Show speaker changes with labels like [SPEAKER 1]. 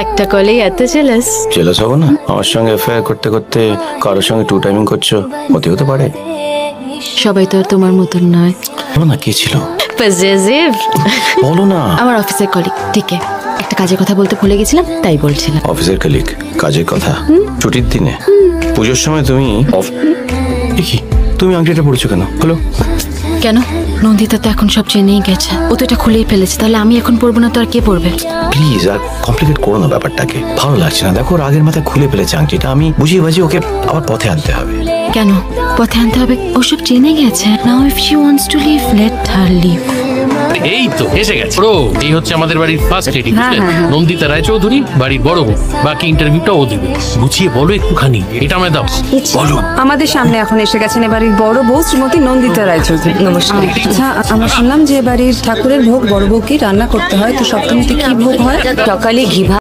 [SPEAKER 1] একটা কলেই এত জেলাস?
[SPEAKER 2] জেলাস হবো না? আমার সঙ্গে অ্যাফেয়ার করতে করতে কারোর সঙ্গে টু টাইমিং করছো, হতে পারে।
[SPEAKER 1] সবাই তো আর তোমার মতন নয়।
[SPEAKER 2] বলো না কে ছিল?
[SPEAKER 1] পজেসিভ।
[SPEAKER 2] বলো না।
[SPEAKER 1] আমার অফিসের কলিগ। ঠিক আছে, একটা কাজের কথা বলতে ভুলে গেছিলাম, তাই বলছিলাম।
[SPEAKER 2] অফিসের কলিগ, কাজের কথা, ছুটির দিনে, পুজোর সময় তুমি কি তুমি আংটিটা পড়েছো কেন? হলো
[SPEAKER 1] কেন? নন্দিতা তো এখন সব জেনেই গেছে, ও তো এটা খুলেই ফেলেছে, তাহলে আমি এখন পড়বো না তো আর কে পড়বে?
[SPEAKER 2] প্লিজ আর কমপ্লিকেট করো না ব্যাপারটাকে, ভালো লাগছে না। দেখো আগের মাথায় খুলে ফেলেছে আংটিটা, আমি বুঝিয়ে বাজিয়ে ওকে আবার পথে আনতে হবে।
[SPEAKER 1] কেন পথে আনতে হবে? ও সব জেনে গেছে। Now if she wants to leave, let her leave.
[SPEAKER 3] এই তো এসে গেছে। এই হচ্ছে আমাদের বাড়ির ফার্স্ট লেডি, নন্দিতা রায়চৌধুরী, বাড়ির বড় বউ। বাকি ইন্টারভিউটা ও দেবে। গুছিয়ে বলো একটুখানি, এটা আমায় দাও। বলো।
[SPEAKER 4] আমাদের সামনে এখন এসে গেছেন এবাড়ির বড় বউ শ্রীমতী নন্দিতা রায়চৌধুরী। নমস্কার। আচ্ছা, আমরা শুনলাম যে বাড়ির ঠাকুরের ভোগ বড় বউকে রান্না করতে হয়, তো সপ্তমীতে কি ভোগ হয়?
[SPEAKER 5] সকালে ঘি